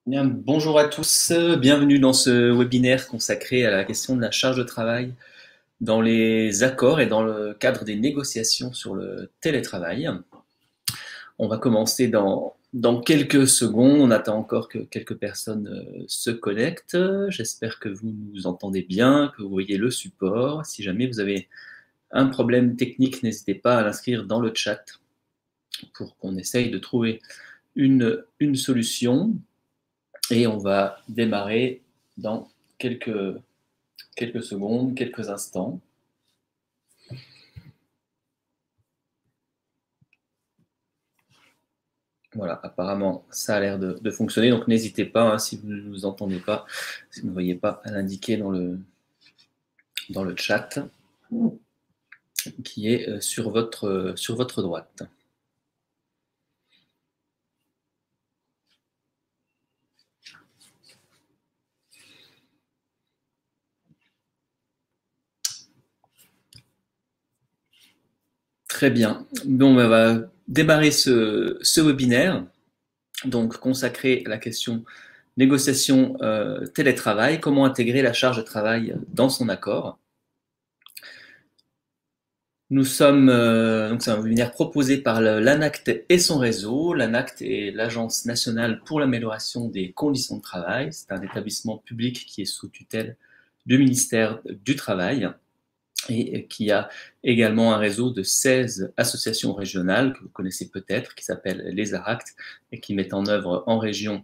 Bien, bonjour à tous, bienvenue dans ce webinaire consacré à la question de la charge de travail dans les accords et dans le cadre des négociations sur le télétravail. On va commencer dans quelques secondes, on attend encore que quelques personnes se connectent. J'espère que vous nous entendez bien, que vous voyez le support. Si jamais vous avez un problème technique, n'hésitez pas à l'inscrire dans le chat pour qu'on essaye de trouver une solution. Et on va démarrer dans quelques secondes, quelques instants. Voilà, apparemment, ça a l'air de fonctionner. Donc, n'hésitez pas, hein, si vous ne nous entendez pas, si vous ne voyez pas à l'indiquer dans le chat qui est sur votre droite. Très bien. Bon, on va démarrer ce webinaire, donc consacré à la question négociation télétravail, comment intégrer la charge de travail dans son accord. Nous sommes, donc c'est un webinaire proposé par l'ANACT et son réseau. L'ANACT est l'Agence nationale pour l'amélioration des conditions de travail. C'est un établissement public qui est sous tutelle du ministère du Travail et qui a également un réseau de 16 associations régionales que vous connaissez peut-être, qui s'appellent les ARACT et qui mettent en œuvre en région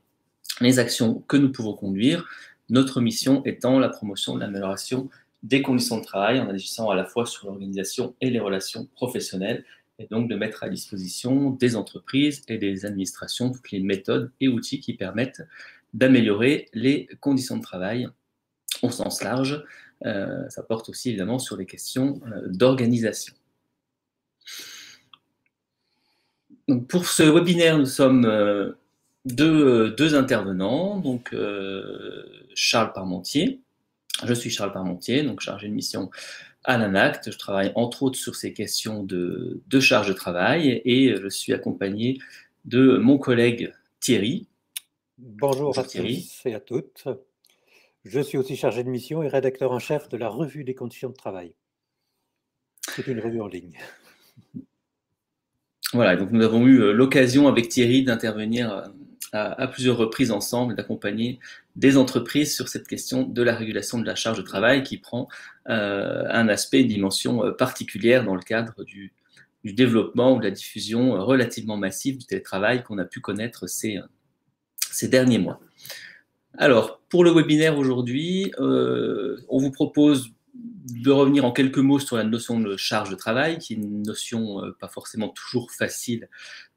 les actions que nous pouvons conduire. Notre mission étant la promotion de l'amélioration des conditions de travail en agissant à la fois sur l'organisation et les relations professionnelles, et donc de mettre à disposition des entreprises et des administrations toutes les méthodes et outils qui permettent d'améliorer les conditions de travail au sens large. Ça porte aussi évidemment sur les questions d'organisation. Donc pour ce webinaire, nous sommes deux intervenants, donc Charles Parmentier. Je suis Charles Parmentier, donc chargé de mission à l'ANACT. Je travaille entre autres sur ces questions de charge de travail et je suis accompagné de mon collègue Thierry. Bonjour à Thierry. tous et à toutes. Je suis aussi chargé de mission et rédacteur en chef de la revue des conditions de travail. C'est une revue en ligne. Voilà, donc nous avons eu l'occasion avec Thierry d'intervenir à plusieurs reprises ensemble, d'accompagner des entreprises sur cette question de la régulation de la charge de travail qui prend un aspect, une dimension particulière dans le cadre du développement ou de la diffusion relativement massive du télétravail qu'on a pu connaître ces derniers mois. Alors, pour le webinaire aujourd'hui, on vous propose de revenir en quelques mots sur la notion de charge de travail, qui est une notion pas forcément toujours facile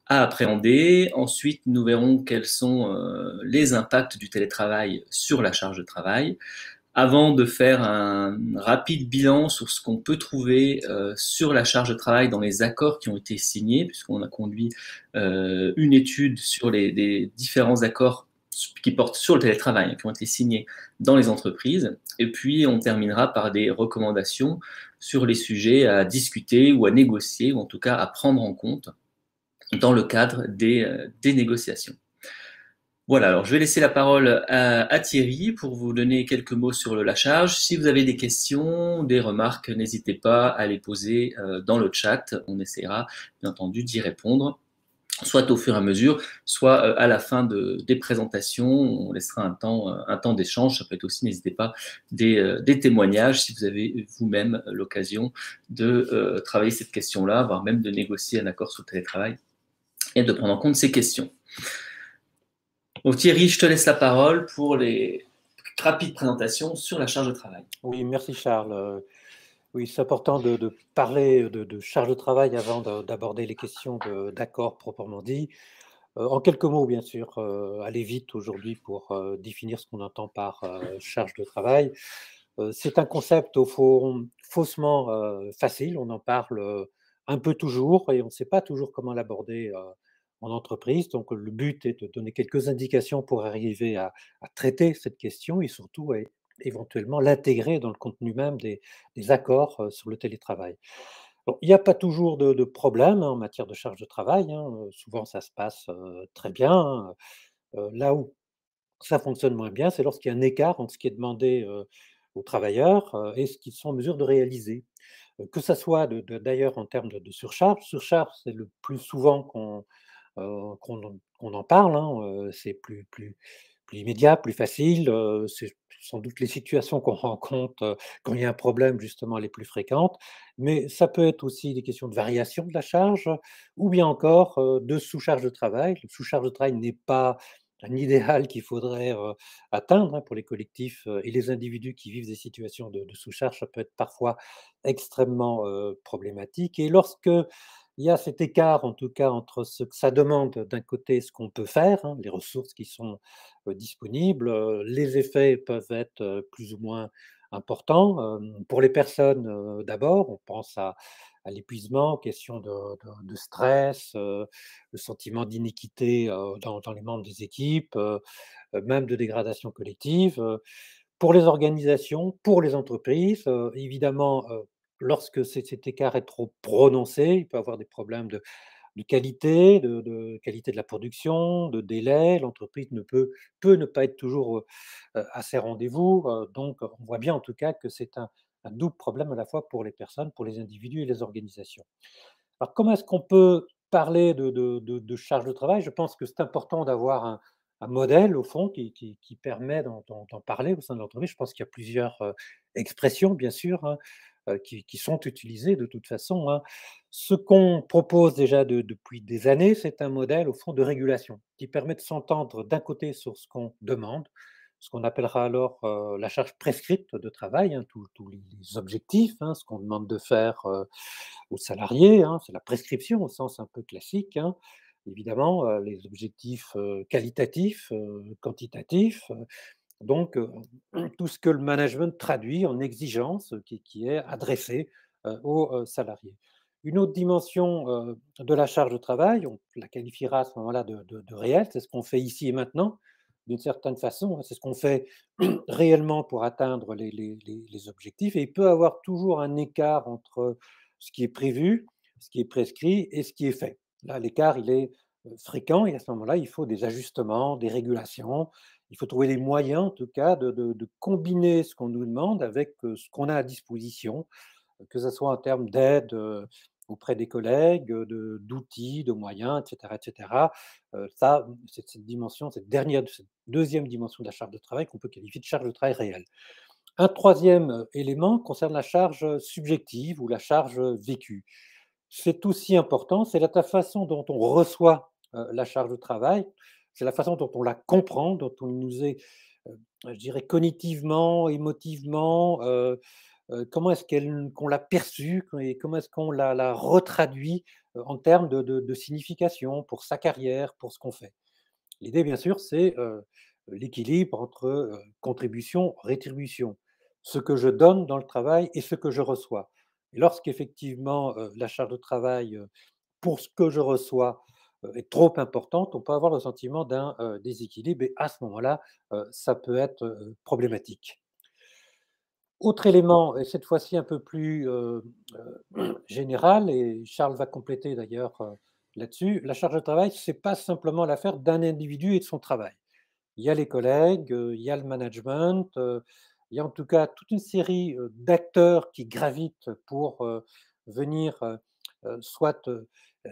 à appréhender. Ensuite, nous verrons quels sont les impacts du télétravail sur la charge de travail, avant de faire un rapide bilan sur ce qu'on peut trouver sur la charge de travail dans les accords qui ont été signés, puisqu'on a conduit une étude sur les différents accords qui portent sur le télétravail, qui ont été signés dans les entreprises. Et puis, on terminera par des recommandations sur les sujets à discuter ou à négocier, ou en tout cas à prendre en compte dans le cadre des négociations. Voilà, alors je vais laisser la parole à Thierry pour vous donner quelques mots sur la charge. Si vous avez des questions, des remarques, n'hésitez pas à les poser dans le chat. On essaiera, bien entendu, d'y répondre, soit au fur et à mesure, soit à la fin des présentations. On laissera un temps d'échange. Ça peut être aussi, n'hésitez pas, des témoignages si vous avez vous-même l'occasion de travailler cette question-là, voire même de négocier un accord sur le télétravail et de prendre en compte ces questions. Donc Thierry, je te laisse la parole pour les rapides présentations sur la charge de travail. Oui, merci Charles. Oui, c'est important de parler de charge de travail avant d'aborder les questions d'accord proprement dit. En quelques mots, bien sûr, aller vite aujourd'hui pour définir ce qu'on entend par charge de travail. C'est un concept au fond faussement facile, on en parle un peu toujours et on ne sait pas toujours comment l'aborder en entreprise. Donc le but est de donner quelques indications pour arriver à traiter cette question et surtout éventuellement l'intégrer dans le contenu même des accords sur le télétravail. Bon, il n'y a pas toujours de problème en matière de charge de travail, hein. Souvent ça se passe très bien, hein. Là où Ça fonctionne moins bien, c'est lorsqu'il y a un écart entre ce qui est demandé aux travailleurs et ce qu'ils sont en mesure de réaliser. Que ça soit d'ailleurs en termes de surcharge. Surcharge, c'est le plus souvent qu'on en parle, hein, c'est plus immédiat, plus facile, c'est sans doute les situations qu'on rencontre, quand il y a un problème justement les plus fréquentes, mais ça peut être aussi des questions de variation de la charge ou bien encore, de sous-charge de travail. Le sous-charge de travail n'est pas un idéal qu'il faudrait, atteindre, hein, pour les collectifs, et les individus qui vivent des situations de sous-charge, ça peut être parfois extrêmement, problématique et lorsque il y a cet écart, en tout cas, entre ce que ça demande d'un côté, ce qu'on peut faire, hein, les ressources qui sont, disponibles, les effets peuvent être, plus ou moins importants, pour les personnes, d'abord, on pense à l'épuisement, question de stress, le sentiment d'iniquité, dans les membres des équipes, même de dégradation collective, pour les organisations, pour les entreprises, évidemment, lorsque cet écart est trop prononcé, il peut y avoir des problèmes de qualité, de qualité de la production, de délai. L'entreprise peut ne pas être toujours, à ses rendez-vous, donc on voit bien en tout cas que c'est un double problème à la fois pour les personnes, pour les individus et les organisations. Alors comment est-ce qu'on peut parler de charge de travail? Je pense que c'est important d'avoir un modèle au fond qui permet d'en parler au sein de l'entreprise. Je pense qu'il y a plusieurs, expressions bien sûr, hein, qui sont utilisées de toute façon, hein. Ce qu'on propose déjà depuis des années, c'est un modèle au fond de régulation qui permet de s'entendre d'un côté sur ce qu'on demande, ce qu'on appellera alors, la charge prescrite de travail, hein, tous les objectifs, hein, ce qu'on demande de faire, aux salariés, hein, c'est la prescription au sens un peu classique, hein. Évidemment, les objectifs, qualitatifs, quantitatifs, donc tout ce que le management traduit en exigence, qui est adressée, aux, salariés. Une autre dimension, de la charge de travail, on la qualifiera à ce moment-là de réelle, c'est ce qu'on fait ici et maintenant, d'une certaine façon, hein, c'est ce qu'on fait réellement pour atteindre les objectifs et il peut avoir toujours un écart entre ce qui est prévu, ce qui est prescrit et ce qui est fait. Là, l'écart, il est, fréquent et à ce moment-là, il faut des ajustements, des régulations. Il faut trouver des moyens, en tout cas, de combiner ce qu'on nous demande avec, ce qu'on a à disposition, que ce soit en termes d'aide, auprès des collègues, d'outils, de moyens et cetera et cetera. Ça, c'est cette dimension, cette 2e dimension de la charge de travail qu'on peut qualifier de charge de travail réelle. Un troisième élément concerne la charge, subjective ou la charge, vécue. C'est aussi important, c'est la façon dont on reçoit, la charge de travail, c'est la façon dont on la comprend, dont on nous est, je dirais cognitivement, émotivement, comment est-ce qu'on l'a perçue et comment est-ce qu'on la retraduit, en termes de signification pour sa carrière, pour ce qu'on fait. L'idée, bien sûr, c'est, l'équilibre entre, contribution, rétribution. Ce que je donne dans le travail et ce que je reçois. Et lorsqu'effectivement, la charge de travail, pour ce que je reçois, est trop importante, on peut avoir le sentiment d'un, déséquilibre et à ce moment-là, ça peut être, problématique. Autre élément et cette fois-ci un peu plus, général et Charles va compléter d'ailleurs, là-dessus, la charge de travail, c'est pas simplement l'affaire d'un individu et de son travail. Il y a les collègues, il y a le management, il y a en tout cas toute une série, d'acteurs qui gravitent pour, venir, soit,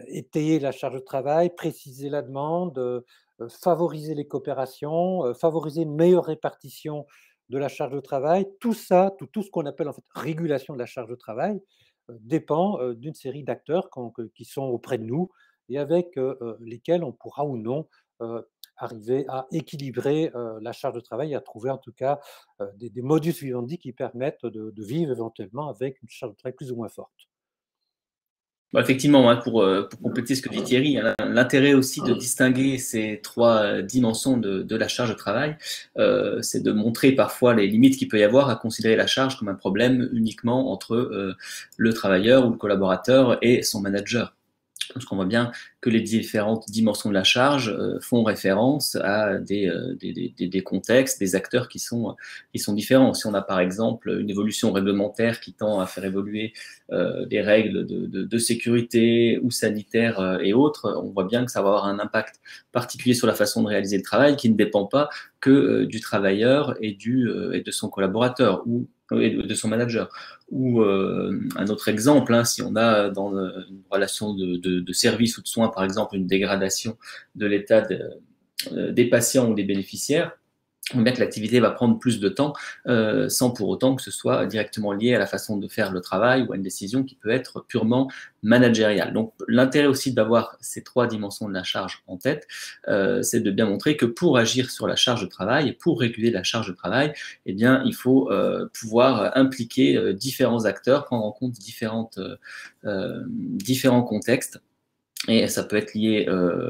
étayer la charge de travail, préciser la demande, favoriser les coopérations, favoriser une meilleure répartition de la charge de travail. Tout ça, tout ce qu'on appelle en fait régulation de la charge de travail, dépend, d'une série d'acteurs qui sont auprès de nous et avec, lesquels on pourra ou non, arriver à équilibrer, la charge de travail et à trouver en tout cas, des modus vivendi qui permettent de vivre éventuellement avec une charge de travail plus ou moins forte. Bon, effectivement, hein, pour compléter ce que dit Thierry, hein, l'intérêt aussi de distinguer ces trois dimensions de la charge de travail, c'est de montrer parfois les limites qu'il peut y avoir à considérer la charge comme un problème uniquement entre le travailleur ou le collaborateur et son manager. Parce qu'on voit bien que les différentes dimensions de la charge font référence à des contextes, des acteurs qui sont différents. Si on a par exemple une évolution réglementaire qui tend à faire évoluer des règles de sécurité ou sanitaires et autres, on voit bien que ça va avoir un impact particulier sur la façon de réaliser le travail qui ne dépend pas que du travailleur et de son collaborateur ou et de son manager. Ou un autre exemple, hein, si on a dans une relation de service ou de soins, par exemple, une dégradation de l'état des patients ou des bénéficiaires, on voit bien que l'activité va prendre plus de temps sans pour autant que ce soit directement lié à la façon de faire le travail ou à une décision qui peut être purement managériale. Donc l'intérêt aussi d'avoir ces trois dimensions de la charge en tête, c'est de bien montrer que pour agir sur la charge de travail et pour réguler la charge de travail, eh bien, il faut pouvoir impliquer différents acteurs, prendre en compte différents contextes. Et ça peut être lié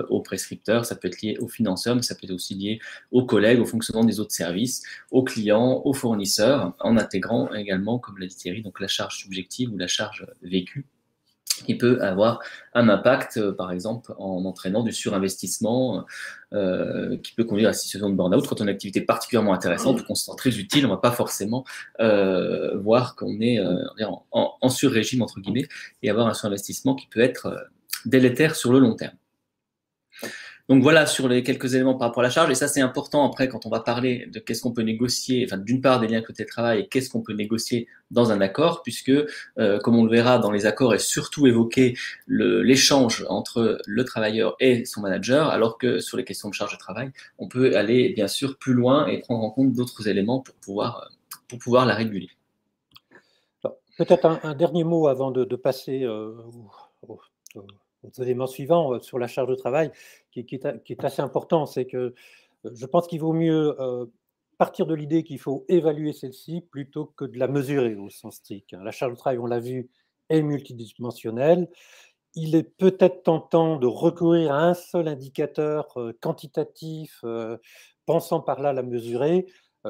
aux prescripteurs, ça peut être lié aux financeurs, mais ça peut être aussi lié aux collègues, au fonctionnement des autres services, aux clients, aux fournisseurs, en intégrant également, comme l'a dit Thierry, donc la charge subjective ou la charge vécue, qui peut avoir un impact, par exemple, en entraînant du surinvestissement, qui peut conduire à la situation de burn-out. Quand on a une activité particulièrement intéressante ou qu'on se sent très utile, on ne va pas forcément voir qu'on est en sur-régime, entre guillemets, et avoir un surinvestissement qui peut être délétère sur le long terme. Donc voilà sur les quelques éléments par rapport à la charge, et ça c'est important après quand on va parler de qu'est-ce qu'on peut négocier, enfin d'une part des liens avec le télétravail et qu'est-ce qu'on peut négocier dans un accord, puisque comme on le verra dans les accords est surtout évoqué l'échange entre le travailleur et son manager, alors que sur les questions de charge de travail, on peut aller bien sûr plus loin et prendre en compte d'autres éléments pour pouvoir la réguler. Peut-être un dernier mot avant de passer aux éléments suivants sur la charge de travail, qui est assez important. C'est que je pense qu'il vaut mieux partir de l'idée qu'il faut évaluer celle-ci plutôt que de la mesurer au sens strict. La charge de travail, on l'a vu, est multidimensionnelle. Il est peut-être tentant de recourir à un seul indicateur quantitatif, pensant par là la mesurer.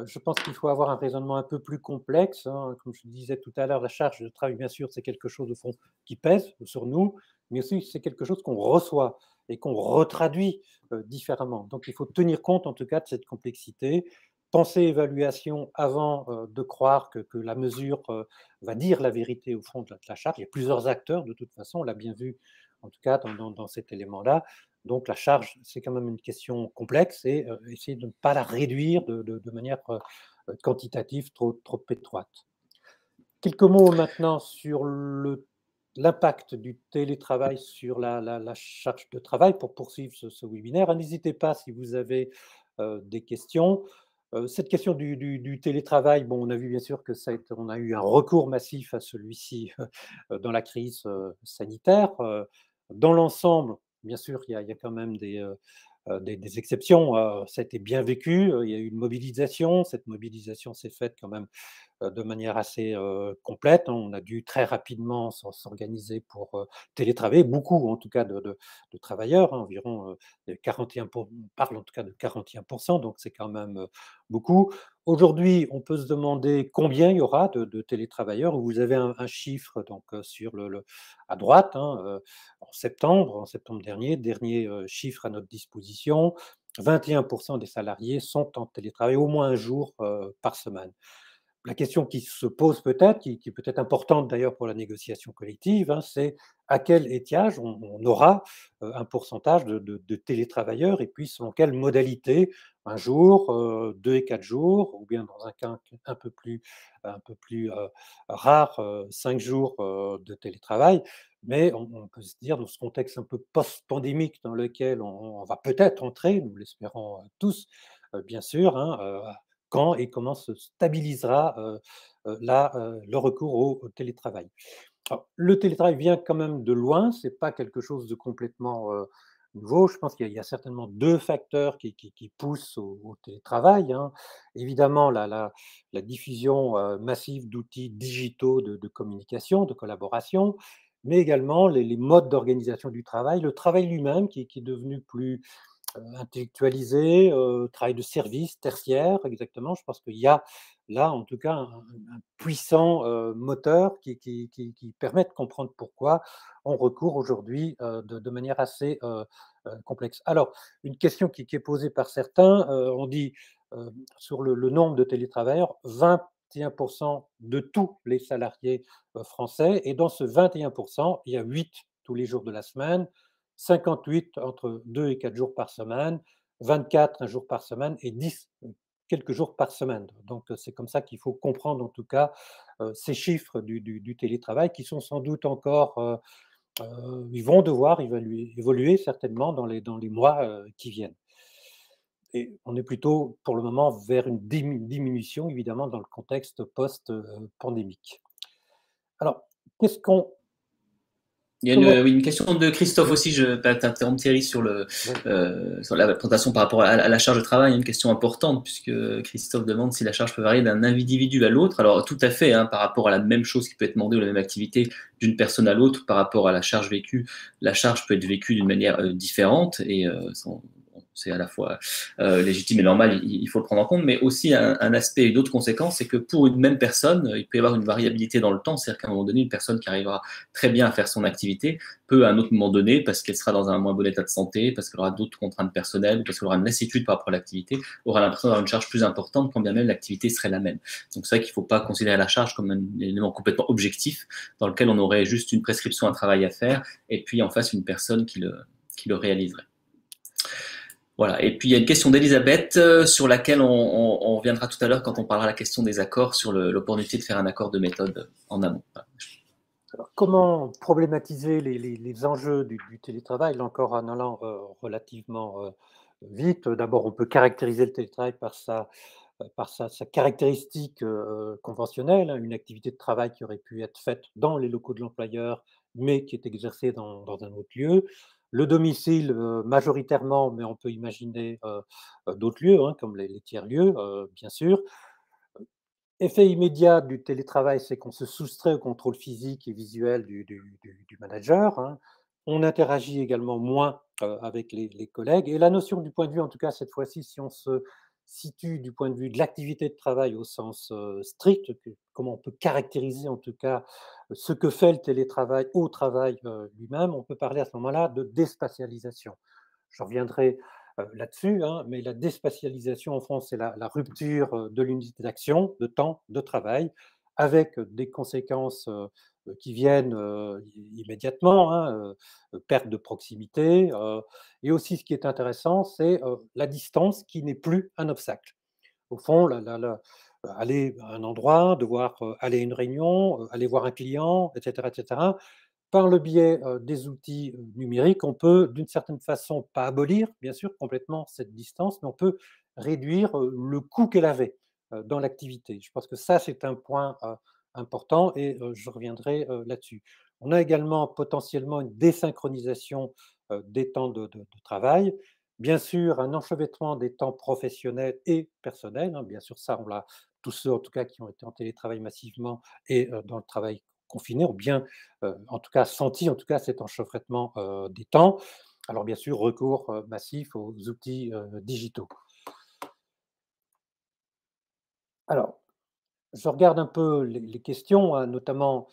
Je pense qu'il faut avoir un raisonnement un peu plus complexe, hein. Comme je le disais tout à l'heure, la charge de travail, bien sûr, c'est quelque chose de fond qui pèse sur nous, mais aussi c'est quelque chose qu'on reçoit et qu'on retraduit différemment. Donc il faut tenir compte en tout cas de cette complexité, penser évaluation avant de croire que la mesure va dire la vérité au fond de la charge. Il y a plusieurs acteurs de toute façon, on l'a bien vu en tout cas dans cet élément-là. Donc la charge, c'est quand même une question complexe et essayer de ne pas la réduire de manière quantitative trop étroite. Quelques mots maintenant sur l'impact du télétravail sur la charge de travail pour poursuivre ce webinaire. N'hésitez pas si vous avez des questions. Cette question du télétravail, bon, on a vu bien sûr que on a eu un recours massif à celui-ci dans la crise sanitaire. Dans l'ensemble, bien sûr, il y a quand même des exceptions. Ça a été bien vécu. Il y a eu une mobilisation. Cette mobilisation s'est faite quand même de manière assez complète, hein. On a dû très rapidement s'organiser pour télétravailler, beaucoup en tout cas de travailleurs, hein, environ 41 on parle en tout cas de 41%, donc c'est quand même beaucoup. Aujourd'hui, on peut se demander combien il y aura de télétravailleurs. Vous avez un chiffre donc sur à droite, hein, en septembre dernier chiffre à notre disposition, 21% des salariés sont en télétravail au moins un jour par semaine. La question qui se pose peut-être, qui est peut-être importante d'ailleurs pour la négociation collective, hein, c'est à quel étiage on aura un pourcentage de télétravailleurs et puis selon quelle modalité, un jour, 2 et 4 jours, ou bien dans un cas un peu plus rare, 5 jours de télétravail. Mais on peut se dire, dans ce contexte un peu post-pandémique dans lequel on va peut-être entrer, nous l'espérons tous, bien sûr, hein, quand et comment se stabilisera le recours au télétravail. Alors, le télétravail vient quand même de loin, ce n'est pas quelque chose de complètement nouveau. Je pense qu'il y a certainement deux facteurs qui poussent au télétravail, hein. Évidemment, la diffusion massive d'outils digitaux de communication, de collaboration, mais également les modes d'organisation du travail, le travail lui-même qui est devenu plus intellectualisé, travail de service, tertiaire, exactement. Je pense qu'il y a là, en tout cas, un puissant moteur qui permet de comprendre pourquoi on recourt aujourd'hui de manière assez complexe. Alors, une question qui est posée par certains, on dit sur le nombre de télétravailleurs, 21% de tous les salariés français, et dans ce 21%, il y a 8 tous les jours de la semaine, 58 entre 2 et 4 jours par semaine, 24 un jour par semaine et 10 quelques jours par semaine. Donc, c'est comme ça qu'il faut comprendre en tout cas ces chiffres du télétravail qui sont sans doute encore, ils vont devoir évoluer certainement dans les mois qui viennent. Et on est plutôt pour le moment vers une diminution évidemment dans le contexte post-pandémique. Alors, qu'est-ce qu'on Il y a comment oui, une question de Christophe aussi, je vais pas t'interrompre Thierry ouais, sur la présentation par rapport à la charge de travail, il y a une question importante puisque Christophe demande si la charge peut varier d'un individu à l'autre. Alors tout à fait, hein, par rapport à la même chose qui peut être demandée ou la même activité d'une personne à l'autre, par rapport à la charge vécue, la charge peut être vécue d'une manière différente et c'est à la fois légitime et normal, il faut le prendre en compte, mais aussi un aspect et d'autres conséquences, c'est que pour une même personne, il peut y avoir une variabilité dans le temps, c'est-à-dire qu'à un moment donné, une personne qui arrivera très bien à faire son activité peut à un autre moment donné, parce qu'elle sera dans un moins bon état de santé, parce qu'elle aura d'autres contraintes personnelles, parce qu'elle aura une lassitude par rapport à l'activité, aura l'impression d'avoir une charge plus importante quand bien même l'activité serait la même. Donc c'est vrai qu'il ne faut pas considérer la charge comme un élément complètement objectif dans lequel on aurait juste une prescription, un travail à faire, et puis en face une personne qui le réaliserait. Voilà. Et puis il y a une question d'Elisabeth sur laquelle on reviendra tout à l'heure quand on parlera de la question des accords sur l'opportunité de faire un accord de méthode en amont. Voilà. Alors, comment problématiser les enjeux du télétravail, là encore en allant relativement vite. D'abord, on peut caractériser le télétravail par sa caractéristique conventionnelle, hein, une activité de travail qui aurait pu être faite dans les locaux de l'employeur, mais qui est exercée dans un autre lieu. Le domicile, majoritairement, mais on peut imaginer d'autres lieux, hein, comme les tiers-lieux, bien sûr. Effet immédiat du télétravail, c'est qu'on se soustrait au contrôle physique et visuel du manager, hein. On interagit également moins avec les collègues. Et la notion du point de vue, en tout cas cette fois-ci, si on se situe du point de vue de l'activité de travail au sens strict, comment on peut caractériser en tout cas ce que fait le télétravail au travail lui-même, on peut parler à ce moment-là de déspatialisation. Je reviendrai là-dessus, hein, mais la déspatialisation en France, c'est la rupture de l'unité d'action, de temps, de travail, avec des conséquences qui viennent immédiatement, hein, perte de proximité. Et aussi, ce qui est intéressant, c'est la distance qui n'est plus un obstacle. Au fond, aller à un endroit, devoir aller à une réunion, aller voir un client, etc., par le biais des outils numériques, on peut d'une certaine façon pas abolir, bien sûr, complètement cette distance, mais on peut réduire le coût qu'elle avait dans l'activité. Je pense que ça, c'est un point important et je reviendrai là-dessus. On a également potentiellement une désynchronisation des temps de travail. Bien sûr, un enchevêtrement des temps professionnels et personnels, hein. Bien sûr, ça, on l'a tous ceux en tout cas qui ont été en télétravail massivement et dans le travail confiné ont bien en tout cas senti en tout cas cet enchevêtrement des temps. Alors bien sûr, recours massif aux outils digitaux. Alors, je regarde un peu les questions, hein, notamment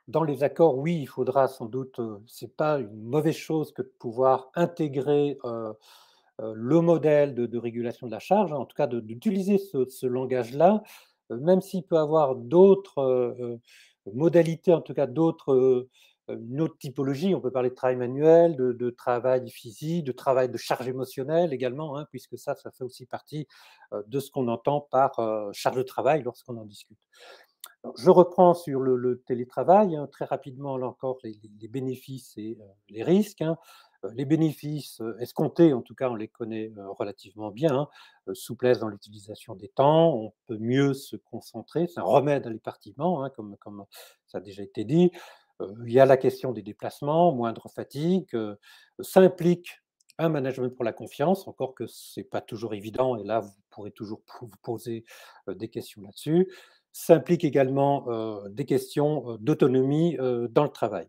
dans les accords. Oui, il faudra sans doute, c'est pas une mauvaise chose que de pouvoir intégrer le modèle de régulation de la charge, hein, en tout cas d'utiliser ce langage-là, même s'il peut avoir d'autres modalités, en tout cas d'autres, une autre typologie. On peut parler de travail manuel, de travail physique, de travail de charge émotionnelle également, hein, puisque ça fait aussi partie de ce qu'on entend par charge de travail lorsqu'on en discute. Alors, je reprends sur le télétravail, hein, très rapidement, là encore, les bénéfices et les risques, hein. Les bénéfices escomptés, en tout cas, on les connaît relativement bien, hein. Souplesse dans l'utilisation des temps, on peut mieux se concentrer, c'est un remède à l'éparpillement, hein, comme ça a déjà été dit. Il y a la question des déplacements, moindre fatigue, ça implique un management pour la confiance, encore que ce n'est pas toujours évident, et là, vous pourrez toujours vous poser des questions là-dessus. Ça implique également des questions d'autonomie dans le travail.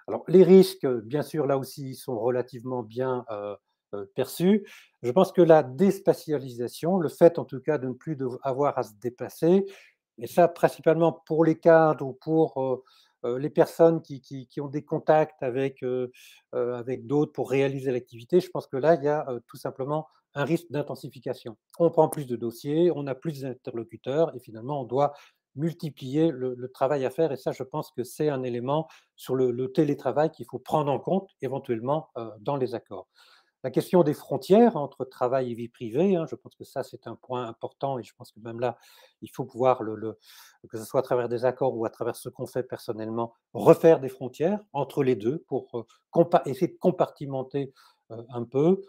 Alors, les risques, bien sûr, là aussi, sont relativement bien perçu. Je pense que la déspatialisation, le fait en tout cas de ne plus avoir à se déplacer, et ça principalement pour les cadres ou pour les personnes qui ont des contacts avec d'autres pour réaliser l'activité, je pense que là, il y a tout simplement un risque d'intensification. On prend plus de dossiers, on a plus d'interlocuteurs et finalement, on doit multiplier le travail à faire. Et ça, je pense que c'est un élément sur le télétravail qu'il faut prendre en compte éventuellement dans les accords. La question des frontières entre travail et vie privée, hein, je pense que ça, c'est un point important et je pense que même là, il faut pouvoir, que ce soit à travers des accords ou à travers ce qu'on fait personnellement, refaire des frontières entre les deux pour essayer de compartimenter un peu.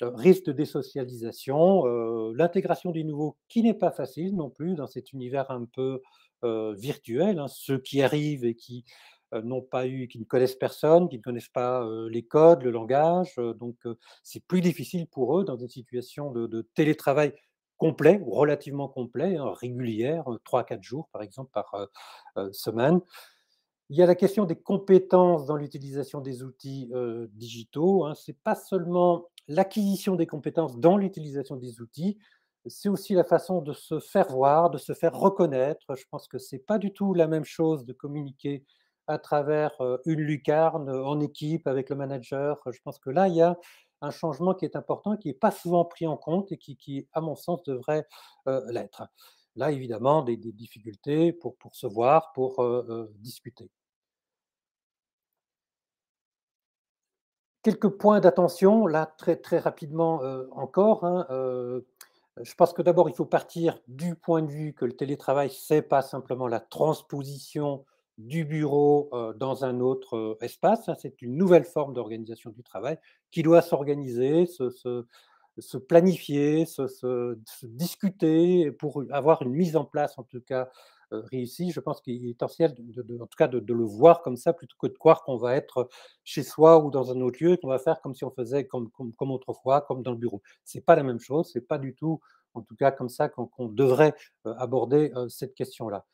Risque de désocialisation, l'intégration du nouveau qui n'est pas facile non plus dans cet univers un peu virtuel, hein. Ceux qui arrivent et qui n'ont pas eu, qui ne connaissent personne, qui ne connaissent pas les codes, le langage, donc c'est plus difficile pour eux dans des situations de télétravail complet ou relativement complet, hein, régulière, 3 à 4 jours par exemple par semaine. Il y a la question des compétences dans l'utilisation des outils digitaux, hein. Ce n'est pas seulement l'acquisition des compétences dans l'utilisation des outils, c'est aussi la façon de se faire voir, de se faire reconnaître. Je pense que ce n'est pas du tout la même chose de communiquer à travers une lucarne en équipe avec le manager. Je pense que là, il y a un changement qui est important, qui n'est pas souvent pris en compte et qui, à mon sens, devrait l'être. Là, évidemment, des difficultés pour se voir, pour discuter. Quelques points d'attention, là, très, très rapidement encore, hein. Je pense que d'abord, il faut partir du point de vue que le télétravail, c'est pas simplement la transposition du bureau dans un autre espace, hein. C'est une nouvelle forme d'organisation du travail qui doit s'organiser, se planifier, se discuter pour avoir une mise en place, en tout cas, réussie. Je pense qu'il est essentiel en tout cas de le voir comme ça, plutôt que de croire qu'on va être chez soi ou dans un autre lieu et qu'on va faire comme si on faisait comme autrefois, comme dans le bureau. C'est pas la même chose, c'est pas du tout, en tout cas, comme ça qu'on devrait aborder cette question-là.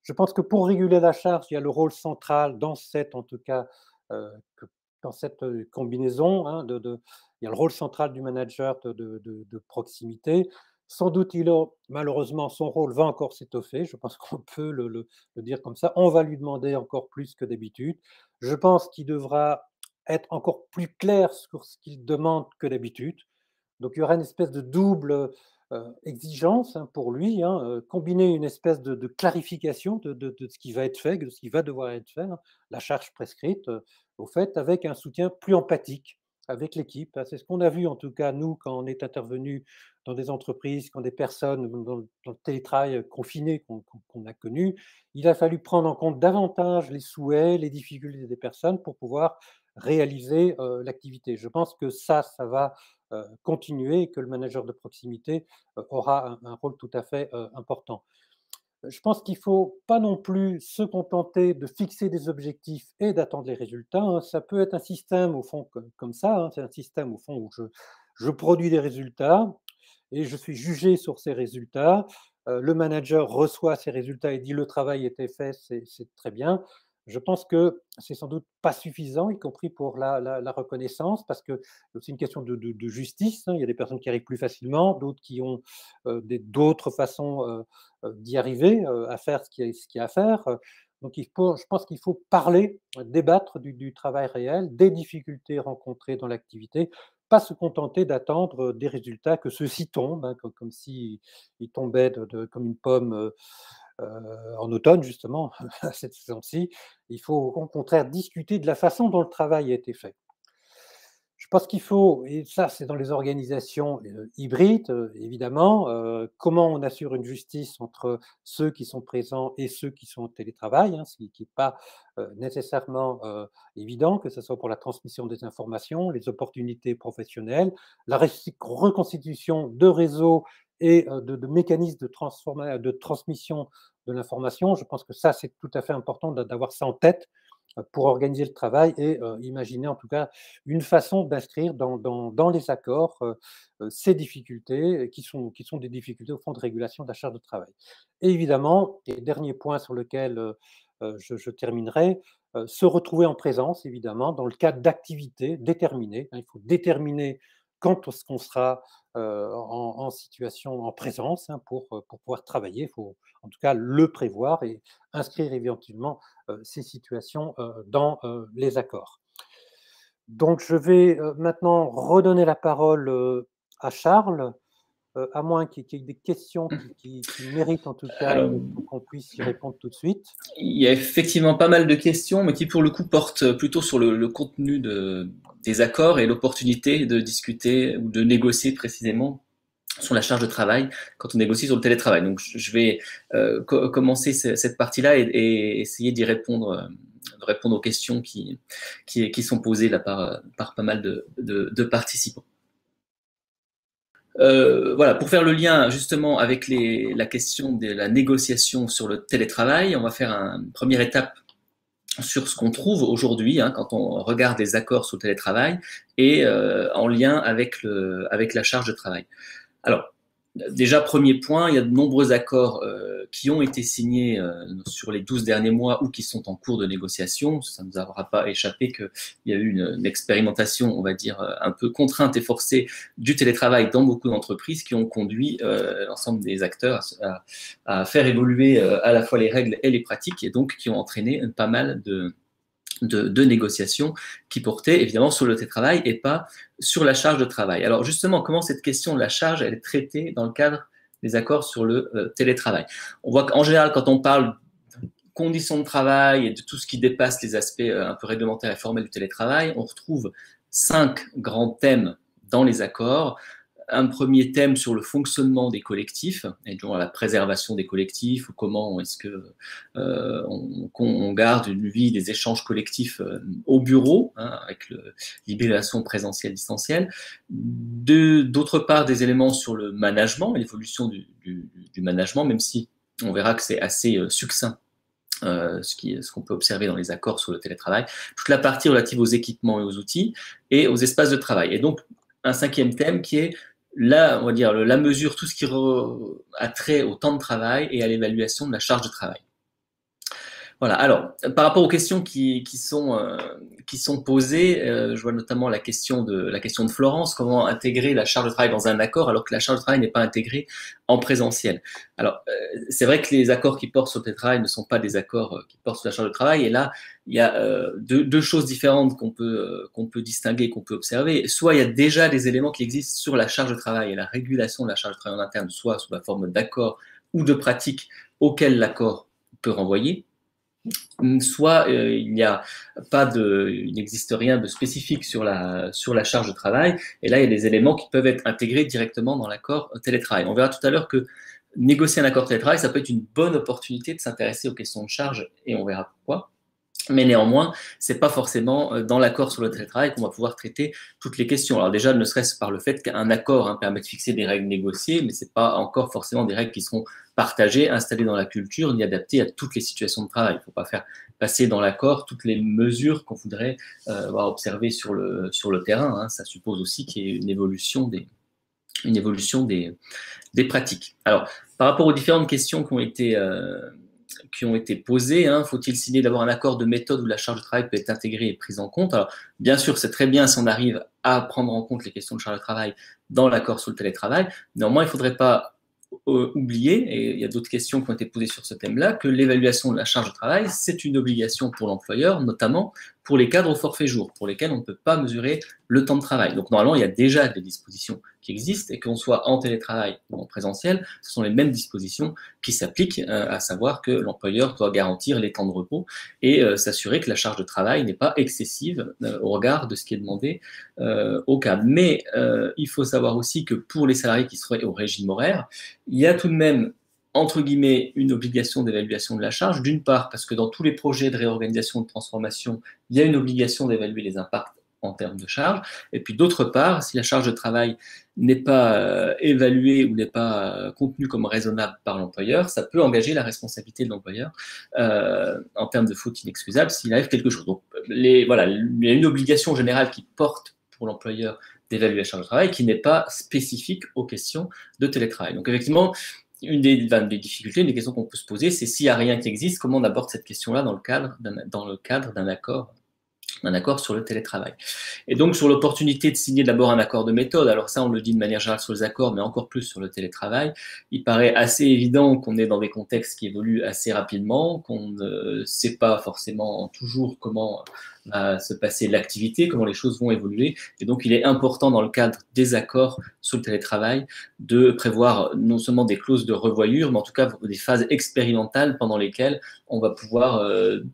Je pense que pour réguler la charge, il y a le rôle central dans cette, en tout cas, que dans cette, combinaison, hein, il y a le rôle central du manager de proximité. Sans doute, malheureusement, son rôle va encore s'étoffer. Je pense qu'on peut le dire comme ça. On va lui demander encore plus que d'habitude. Je pense qu'il devra être encore plus clair sur ce qu'il demande que d'habitude. Donc il y aura une espèce de double exigence, hein, pour lui, hein, combiner une espèce de clarification de ce qui va être fait, de ce qui va devoir être fait, hein, la charge prescrite, au fait, avec un soutien plus empathique avec l'équipe, hein. C'est ce qu'on a vu en tout cas, nous, quand on est intervenu dans des entreprises, quand des personnes dans le télétravail confiné qu'on a connu, il a fallu prendre en compte davantage les souhaits, les difficultés des personnes pour pouvoir réaliser l'activité. Je pense que ça va continuer et que le manager de proximité aura un rôle tout à fait important. Je pense qu'il ne faut pas non plus se contenter de fixer des objectifs et d'attendre les résultats, hein. Ça peut être un système au fond comme ça, hein. C'est un système au fond où je produis des résultats et je suis jugé sur ces résultats. Le manager reçoit ces résultats et dit le travail était fait, c'est très bien. Je pense que c'est sans doute pas suffisant, y compris pour la reconnaissance, parce que c'est aussi une question de justice, hein. Il y a des personnes qui arrivent plus facilement, d'autres qui ont d'autres façons d'y arriver, à faire ce qu'il y a à faire. Donc je pense qu'il faut parler, débattre du travail réel, des difficultés rencontrées dans l'activité, pas se contenter d'attendre des résultats, que ceux-ci tombent, hein, comme s'ils tombaient comme une pomme en automne, justement, à cette saison-ci. Il faut au contraire discuter de la façon dont le travail a été fait. Je pense qu'il faut, et ça c'est dans les organisations hybrides, évidemment, comment on assure une justice entre ceux qui sont présents et ceux qui sont en télétravail, hein, ce qui n'est pas nécessairement évident, que ce soit pour la transmission des informations, les opportunités professionnelles, la reconstitution de réseaux et de mécanismes de transmission de l'information. Je pense que ça, c'est tout à fait important d'avoir ça en tête pour organiser le travail et imaginer en tout cas une façon d'inscrire dans les accords ces difficultés qui sont des difficultés au fond de régulation de la charge de travail. Et évidemment, et dernier point sur lequel je terminerai, se retrouver en présence, évidemment, dans le cadre d'activités déterminées, hein. Il faut déterminer quand est-ce qu'on sera en situation, en présence, hein, pour pouvoir travailler. Il faut en tout cas le prévoir et inscrire éventuellement ces situations dans les accords. Donc je vais maintenant redonner la parole à Charles, à moins qu'il y ait des questions qui méritent en tout cas Alors, qu'on puisse y répondre tout de suite. il y a effectivement pas mal de questions, mais qui pour le coup portent plutôt sur le contenu des accords et l'opportunité de discuter ou de négocier précisément sur la charge de travail quand on négocie sur le télétravail. Donc je vais commencer cette partie-là et essayer d'y répondre, de répondre aux questions qui sont posées là par pas mal de participants. Voilà, pour faire le lien justement avec la question de la négociation sur le télétravail, on va faire une première étape sur ce qu'on trouve aujourd'hui quand on regarde les accords sur le télétravail et en lien avec la charge de travail. Alors, déjà, premier point, il y a de nombreux accords qui ont été signés sur les 12 derniers mois ou qui sont en cours de négociation. Ça ne nous aura pas échappé qu'il y a eu une expérimentation, on va dire, un peu contrainte et forcée du télétravail dans beaucoup d'entreprises qui ont conduit l'ensemble des acteurs à faire évoluer à la fois les règles et les pratiques et donc qui ont entraîné pas mal de négociations qui portaient évidemment sur le télétravail et pas sur la charge de travail. Alors justement, comment cette question de la charge elle est traitée dans le cadre des accords sur le télétravail? On voit qu'en général, quand on parle de conditions de travail et de tout ce qui dépasse les aspects un peu réglementaires et formels du télétravail, on retrouve 5 grands thèmes dans les accords. Un premier thème sur le fonctionnement des collectifs et donc la préservation des collectifs ou comment est-ce que on garde une vie des échanges collectifs au bureau avec l'hybridation présentielle distancielle. D'autre part, des éléments sur le management et l'évolution du management, même si on verra que c'est assez succinct. Ce qu'on peut observer dans les accords sur le télétravail, toute la partie relative aux équipements et aux outils et aux espaces de travail. Et donc, un cinquième thème qui est là, on va dire, la mesure, tout ce qui a trait au temps de travail et à l'évaluation de la charge de travail. Voilà. Alors, par rapport aux questions qui sont posées, je vois notamment la question de Florence, comment intégrer la charge de travail dans un accord alors que la charge de travail n'est pas intégrée en présentiel. Alors, c'est vrai que les accords qui portent sur le télétravail ne sont pas des accords qui portent sur la charge de travail. Et là, il y a deux choses différentes qu'on peut distinguer, qu'on peut observer. Soit il y a déjà des éléments qui existent sur la charge de travail et la régulation de la charge de travail en interne, soit sous la forme d'accord ou de pratiques auxquelles l'accord peut renvoyer. Soit il n'existe rien de spécifique sur la charge de travail, et là il y a des éléments qui peuvent être intégrés directement dans l'accord télétravail. On verra tout à l'heure que négocier un accord télétravail, ça peut être une bonne opportunité de s'intéresser aux questions de charge, et on verra pourquoi. Mais néanmoins, c'est pas forcément dans l'accord sur le télétravail qu'on va pouvoir traiter toutes les questions. Alors déjà, ne serait-ce par le fait qu'un accord permet de fixer des règles négociées, mais c'est pas encore forcément des règles qui seront partagées, installées dans la culture, ni adaptées à toutes les situations de travail. Il ne faut pas faire passer dans l'accord toutes les mesures qu'on voudrait voir observer sur le terrain. Ça suppose aussi qu'il y ait une évolution des pratiques. Alors, par rapport aux différentes questions qui ont été posées, faut-il signer d'abord un accord de méthode où la charge de travail peut être intégrée et prise en compte? Alors, bien sûr, c'est très bien si on arrive à prendre en compte les questions de charge de travail dans l'accord sur le télétravail. Néanmoins, il ne faudrait pas oublier, et il y a d'autres questions qui ont été posées sur ce thème-là, que l'évaluation de la charge de travail, c'est une obligation pour l'employeur, notamment pour les cadres au forfait jour, pour lesquels on ne peut pas mesurer le temps de travail. Donc normalement, il y a déjà des dispositions qui existent, et qu'on soit en télétravail ou en présentiel, ce sont les mêmes dispositions qui s'appliquent, à savoir que l'employeur doit garantir les temps de repos et s'assurer que la charge de travail n'est pas excessive au regard de ce qui est demandé au cadre. Mais il faut savoir aussi que pour les salariés qui seraient au régime horaire, il y a tout de même entre guillemets, une obligation d'évaluation de la charge, d'une part parce que dans tous les projets de réorganisation, de transformation, il y a une obligation d'évaluer les impacts en termes de charge, et puis d'autre part, si la charge de travail n'est pas évaluée ou n'est pas contenue comme raisonnable par l'employeur, ça peut engager la responsabilité de l'employeur en termes de faute inexcusable s'il arrive quelque chose. Donc voilà, il y a une obligation générale qui porte pour l'employeur d'évaluer la charge de travail qui n'est pas spécifique aux questions de télétravail. Donc effectivement, une des difficultés, une des questions qu'on peut se poser, c'est s'il n'y a rien qui existe, comment on aborde cette question-là dans le cadre d'un accord un accord sur le télétravail. Et donc, sur l'opportunité de signer d'abord un accord de méthode, alors ça, on le dit de manière générale sur les accords, mais encore plus sur le télétravail, il paraît assez évident qu'on est dans des contextes qui évoluent assez rapidement, qu'on ne sait pas forcément toujours comment va se passer l'activité, comment les choses vont évoluer. Et donc, il est important dans le cadre des accords sur le télétravail de prévoir non seulement des clauses de revoyure, mais en tout cas des phases expérimentales pendant lesquelles on va pouvoir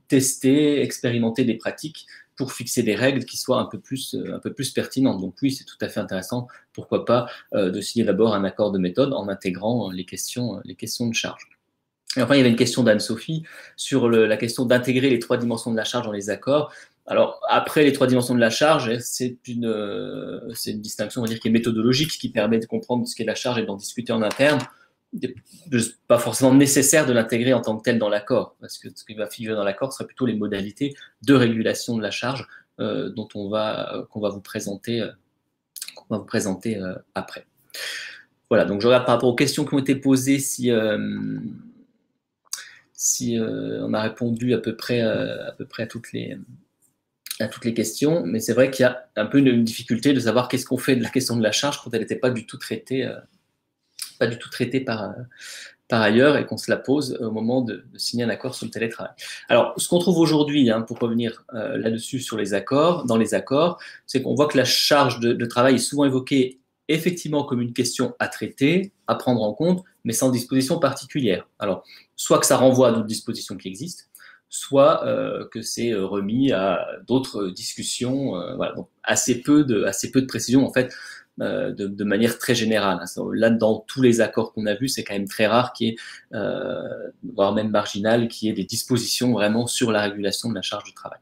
tester, expérimenter des pratiques pour fixer des règles qui soient un peu plus pertinentes. Donc oui, c'est tout à fait intéressant, pourquoi pas, de signer d'abord un accord de méthode en intégrant les questions de charge. Et enfin, il y avait une question d'Anne-Sophie sur la question d'intégrer les 3 dimensions de la charge dans les accords. Alors, après les 3 dimensions de la charge, c'est une distinction, on va dire, qui est méthodologique, qui permet de comprendre ce qu'est la charge et d'en discuter en interne. Pas forcément nécessaire de l'intégrer en tant que tel dans l'accord, parce que ce qui va figurer dans l'accord serait plutôt les modalités de régulation de la charge qu'on va vous présenter après. Voilà, donc je regarde par rapport aux questions qui ont été posées si on a répondu à peu près à toutes les questions, mais c'est vrai qu'il y a un peu une difficulté de savoir qu'est-ce qu'on fait de la question de la charge quand elle n'était pas du tout traitée par ailleurs et qu'on se la pose au moment de signer un accord sur le télétravail. Alors, ce qu'on trouve aujourd'hui, pour revenir là-dessus sur les accords, dans les accords, c'est qu'on voit que la charge de travail est souvent évoquée effectivement comme une question à traiter, à prendre en compte, mais sans disposition particulière. Alors, soit que ça renvoie à d'autres dispositions qui existent, soit que c'est remis à d'autres discussions. Voilà, donc assez peu de précision en fait. De manière très générale. Là, dans tous les accords qu'on a vus, c'est quand même très rare qu'il y ait, voire même marginal, qu'il y ait des dispositions vraiment sur la régulation de la charge du travail.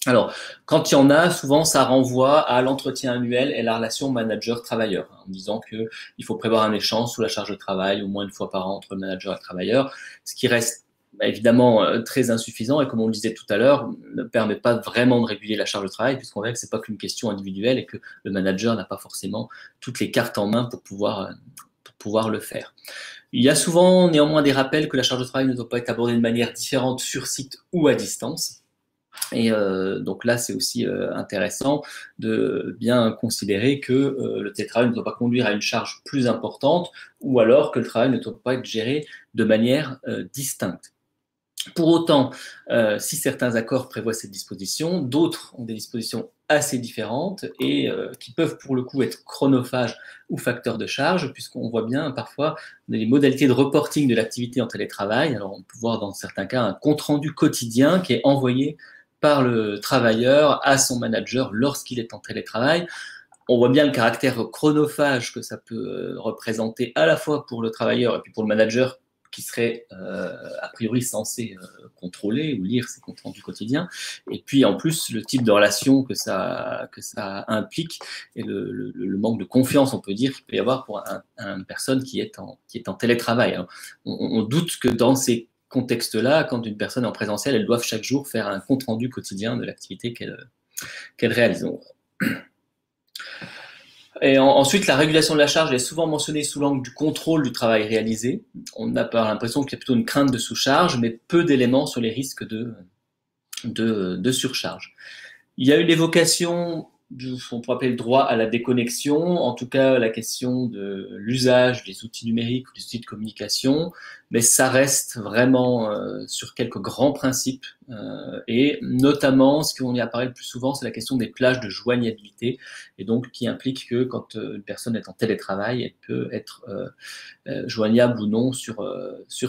Alors, quand il y en a, souvent, ça renvoie à l'entretien annuel et la relation manager-travailleur, en disant qu'il faut prévoir un échange sur la charge de travail au moins une fois par an entre le manager et le travailleur, ce qui reste évidemment très insuffisant et comme on le disait tout à l'heure, ne permet pas vraiment de réguler la charge de travail puisqu'on voit que c'est pas qu'une question individuelle et que le manager n'a pas forcément toutes les cartes en main pour pouvoir le faire. Il y a souvent néanmoins des rappels que la charge de travail ne doit pas être abordée de manière différente sur site ou à distance. Et donc là, c'est aussi intéressant de bien considérer que le télétravail ne doit pas conduire à une charge plus importante ou alors que le travail ne doit pas être géré de manière distincte. Pour autant, si certains accords prévoient cette disposition, d'autres ont des dispositions assez différentes et qui peuvent pour le coup être chronophages ou facteurs de charge, puisqu'on voit bien parfois les modalités de reporting de l'activité en télétravail. Alors on peut voir dans certains cas un compte-rendu quotidien qui est envoyé par le travailleur à son manager lorsqu'il est en télétravail. On voit bien le caractère chronophage que ça peut représenter à la fois pour le travailleur et puis pour le manager qui serait a priori censé contrôler ou lire ses comptes rendus quotidiens. Et puis en plus, le type de relation que ça implique et le manque de confiance, on peut dire, qu'il peut y avoir pour une personne qui est en télétravail. Alors, on doute que dans ces contexte-là, quand une personne est en présentiel, elle doit chaque jour faire un compte-rendu quotidien de l'activité qu'elle réalise. Et ensuite, la régulation de la charge est souvent mentionnée sous l'angle du contrôle du travail réalisé. On a l'impression qu'il y a plutôt une crainte de sous-charge, mais peu d'éléments sur les risques de surcharge. Il y a eu l'évocation de ce qu'on pourrait appeler le droit à la déconnexion, en tout cas la question de l'usage des outils numériques ou des outils de communication, mais ça reste vraiment sur quelques grands principes et notamment ce qu'on y apparaît le plus souvent, c'est la question des plages de joignabilité et donc qui implique que quand une personne est en télétravail, elle peut être joignable ou non sur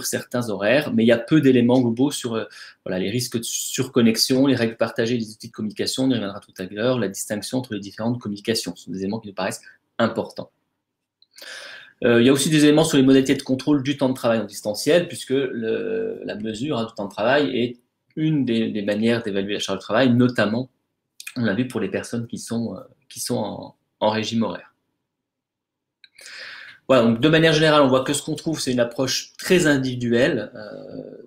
certains horaires, mais il y a peu d'éléments globaux sur les risques de surconnexion, les règles partagées des outils de communication, on y reviendra tout à l'heure, la distinction entre les différentes communications, ce sont des éléments qui nous paraissent importants. Il y a aussi des éléments sur les modalités de contrôle du temps de travail en distanciel, puisque la mesure du temps de travail est une des manières d'évaluer la charge de travail, notamment, on l'a vu pour les personnes qui sont en régime horaire. Voilà, donc de manière générale, on voit que ce qu'on trouve, c'est une approche très individuelle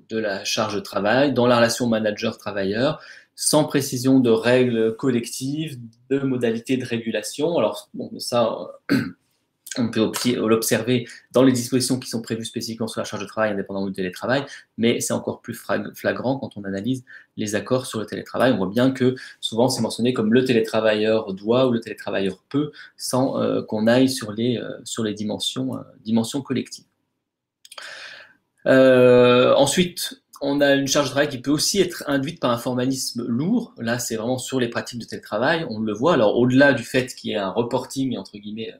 de la charge de travail, dans la relation manager-travailleur, sans précision de règles collectives, de modalités de régulation. Alors, bon, ça... On peut l'observer dans les dispositions qui sont prévues spécifiquement sur la charge de travail indépendamment du télétravail, mais c'est encore plus flagrant quand on analyse les accords sur le télétravail. On voit bien que souvent c'est mentionné comme le télétravailleur doit ou le télétravailleur peut, sans qu'on aille sur les dimensions collectives. Ensuite, on a une charge de travail qui peut aussi être induite par un formalisme lourd. Là, c'est vraiment sur les pratiques de télétravail, on le voit. Alors, au-delà du fait qu'il y ait un reporting, entre guillemets,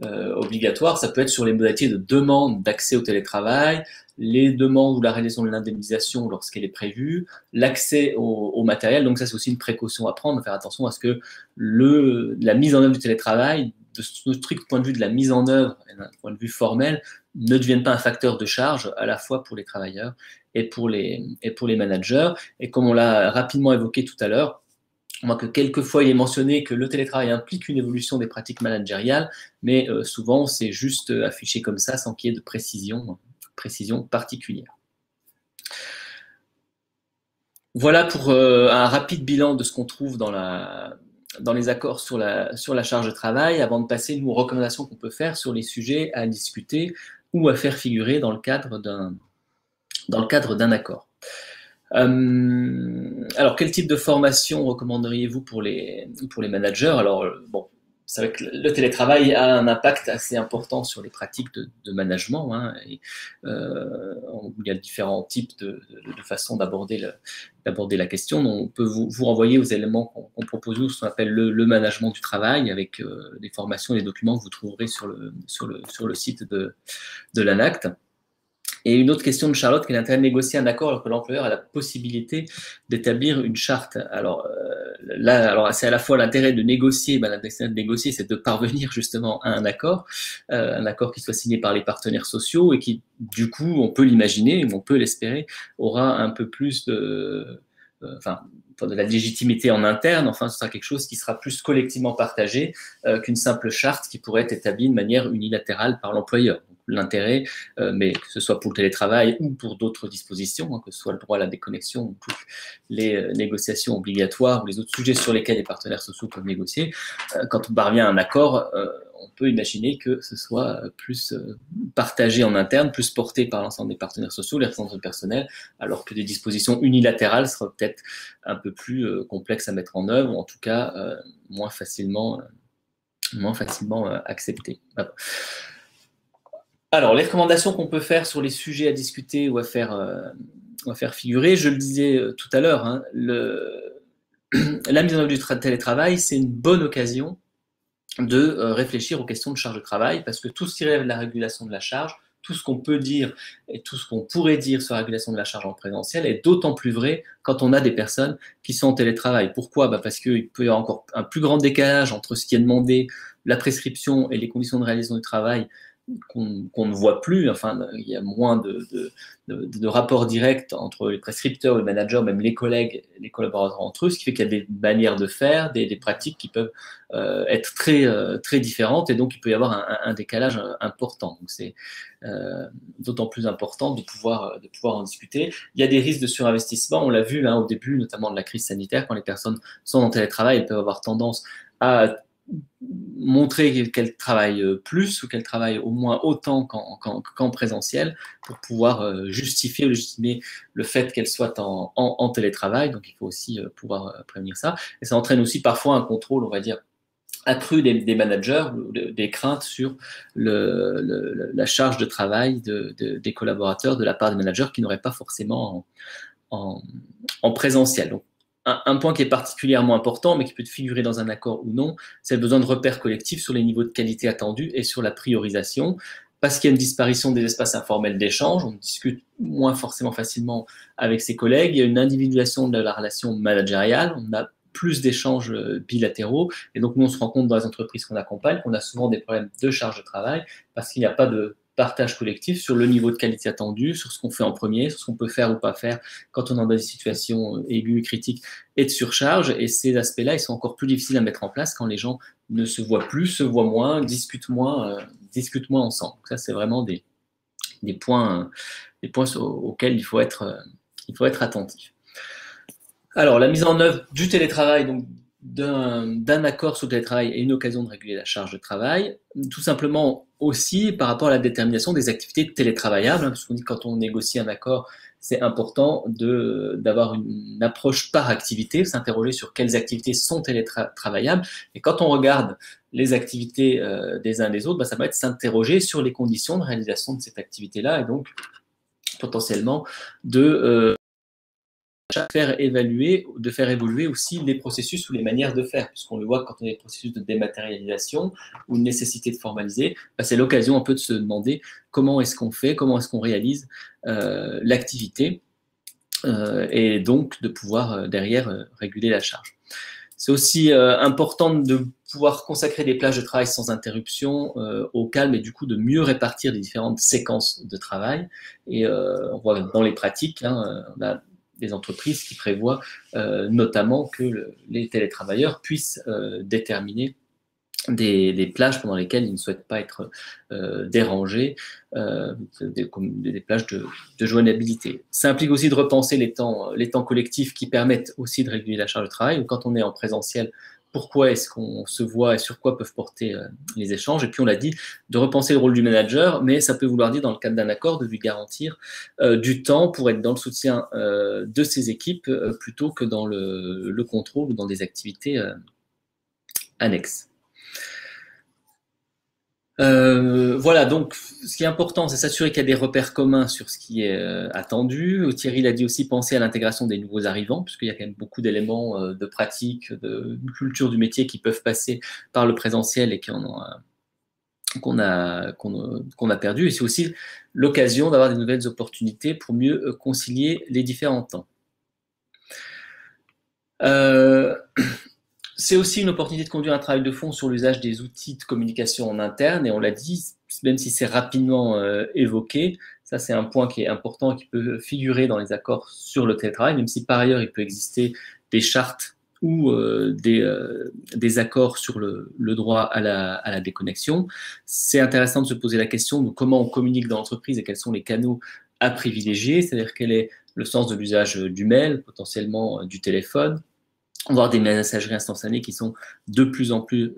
obligatoire, ça peut être sur les modalités de demande d'accès au télétravail, les demandes ou la réalisation de l'indemnisation lorsqu'elle est prévue, l'accès au matériel. Donc ça, c'est aussi une précaution à prendre, faire attention à ce que la mise en œuvre du télétravail, de ce strict point de vue de la mise en œuvre, et d'un point de vue formel, ne devienne pas un facteur de charge à la fois pour les travailleurs et pour les managers. Et comme on l'a rapidement évoqué tout à l'heure, on voit que quelquefois il est mentionné que le télétravail implique une évolution des pratiques managériales, mais souvent c'est juste affiché comme ça sans qu'il y ait de précision particulière. Voilà pour un rapide bilan de ce qu'on trouve dans les accords sur la charge de travail, avant de passer aux recommandations qu'on peut faire sur les sujets à discuter ou à faire figurer dans le cadre d'un accord. Alors, quel type de formation recommanderiez-vous pour les managers? Alors, bon, c'est vrai que le télétravail a un impact assez important sur les pratiques de management. Hein, et, il y a différents types de façons d'aborder la question. Donc, on peut vous renvoyer aux éléments qu'on propose, ce qu'on appelle le management du travail, avec des formations et des documents que vous trouverez sur le site de l'ANACT. Et une autre question de Charlotte, quel est l'intérêt de négocier un accord alors que l'employeur a la possibilité d'établir une charte? Alors là, c'est à la fois l'intérêt de négocier, l'intérêt de négocier, c'est de parvenir justement à un accord qui soit signé par les partenaires sociaux et qui, du coup, on peut l'imaginer, ou on peut l'espérer, aura un peu plus de la légitimité en interne. Enfin, ce sera quelque chose qui sera plus collectivement partagé qu'une simple charte qui pourrait être établie de manière unilatérale par l'employeur. L'intérêt, mais que ce soit pour le télétravail ou pour d'autres dispositions, que ce soit le droit à la déconnexion ou toutes les négociations obligatoires ou les autres sujets sur lesquels les partenaires sociaux peuvent négocier, quand on parvient à un accord, on peut imaginer que ce soit plus partagé en interne, plus porté par l'ensemble des partenaires sociaux, les représentants du personnel, alors que des dispositions unilatérales seraient peut-être un peu plus complexes à mettre en œuvre, ou en tout cas moins facilement acceptées. Voilà. Alors, les recommandations qu'on peut faire sur les sujets à discuter ou à faire figurer, je le disais tout à l'heure, hein, la mise en œuvre du télétravail, c'est une bonne occasion de réfléchir aux questions de charge de travail, parce que tout ce qui relève de la régulation de la charge, tout ce qu'on peut dire et tout ce qu'on pourrait dire sur la régulation de la charge en présentiel est d'autant plus vrai quand on a des personnes qui sont en télétravail. Pourquoi? Parce qu'il peut y avoir encore un plus grand décalage entre ce qui est demandé, la prescription et les conditions de réalisation du travail, qu'on ne voit plus. Enfin, il y a moins de rapports directs entre les prescripteurs, les managers, même les collègues, les collaborateurs entre eux, ce qui fait qu'il y a des manières de faire, des pratiques qui peuvent être très différentes, et donc il peut y avoir un décalage important. Donc c'est d'autant plus important de pouvoir en discuter. Il y a des risques de surinvestissement, on l'a vu là au début, notamment de la crise sanitaire, quand les personnes sont en télétravail, elles peuvent avoir tendance à montrer qu'elles travaillent plus ou qu'elles travaillent au moins autant qu'en présentiel pour pouvoir légitimer le fait qu'elles soient en télétravail. Donc il faut aussi pouvoir prévenir ça. Et ça entraîne aussi parfois un contrôle, on va dire, accru des managers, des craintes sur la charge de travail des collaborateurs de la part des managers qui n'auraient pas forcément en présentiel. Donc, un point qui est particulièrement important, mais qui peut figurer dans un accord ou non, c'est le besoin de repères collectifs sur les niveaux de qualité attendus et sur la priorisation, parce qu'il y a une disparition des espaces informels d'échange, on discute moins forcément facilement avec ses collègues, il y a une individualisation de la relation managériale, on a plus d'échanges bilatéraux, et donc nous on se rend compte dans les entreprises qu'on accompagne qu'on a souvent des problèmes de charge de travail, parce qu'il n'y a pas de partage collectif sur le niveau de qualité attendu, sur ce qu'on fait en premier, sur ce qu'on peut faire ou pas faire quand on est dans des situations aiguës, critiques et de surcharge. Et ces aspects-là, ils sont encore plus difficiles à mettre en place quand les gens ne se voient plus, se voient moins, discutent moins ensemble. Donc ça, c'est vraiment des points auxquels il faut être attentif. Alors, la mise en œuvre du télétravail, donc d'un accord sur le télétravail est une occasion de réguler la charge de travail, tout simplement aussi par rapport à la détermination des activités télétravaillables, parce qu'on dit que quand on négocie un accord, c'est important d'avoir une approche par activité, s'interroger sur quelles activités sont télétravaillables, et quand on regarde les activités des uns des autres, ça va être s'interroger sur les conditions de réalisation de cette activité-là, et donc potentiellement de faire évoluer aussi les processus ou les manières de faire, puisqu'on le voit quand on a des processus de dématérialisation ou une nécessité de formaliser, c'est l'occasion un peu de se demander comment est-ce qu'on fait, comment est-ce qu'on réalise l'activité, et donc de pouvoir derrière réguler la charge. C'est aussi important de pouvoir consacrer des plages de travail sans interruption au calme et du coup de mieux répartir les différentes séquences de travail. Et on voit dans les pratiques, on a des entreprises qui prévoient notamment que les télétravailleurs puissent déterminer des plages pendant lesquelles ils ne souhaitent pas être dérangés, des plages de joignabilité. Ça implique aussi de repenser les temps collectifs qui permettent aussi de réguler la charge de travail. Quand on est en présentiel, pourquoi est-ce qu'on se voit et sur quoi peuvent porter les échanges? Et puis on l'a dit, de repenser le rôle du manager, mais ça peut vouloir dire dans le cadre d'un accord de lui garantir du temps pour être dans le soutien de ses équipes plutôt que dans le contrôle ou dans des activités annexes. Voilà, donc ce qui est important, c'est s'assurer qu'il y a des repères communs sur ce qui est attendu. Thierry l'a dit aussi, penser à l'intégration des nouveaux arrivants, puisqu'il y a quand même beaucoup d'éléments de pratique, de culture du métier qui peuvent passer par le présentiel et qu'on a perdu. Et c'est aussi l'occasion d'avoir des nouvelles opportunités pour mieux concilier les différents temps. C'est aussi une opportunité de conduire un travail de fond sur l'usage des outils de communication en interne, et on l'a dit, même si c'est rapidement évoqué, ça c'est un point qui est important et qui peut figurer dans les accords sur le télétravail, même si par ailleurs il peut exister des chartes ou des accords sur le droit à la déconnexion. C'est intéressant de se poser la question de comment on communique dans l'entreprise et quels sont les canaux à privilégier, c'est-à-dire quel est le sens de l'usage du mail, potentiellement du téléphone, voire des messageries instantanées qui sont de plus en plus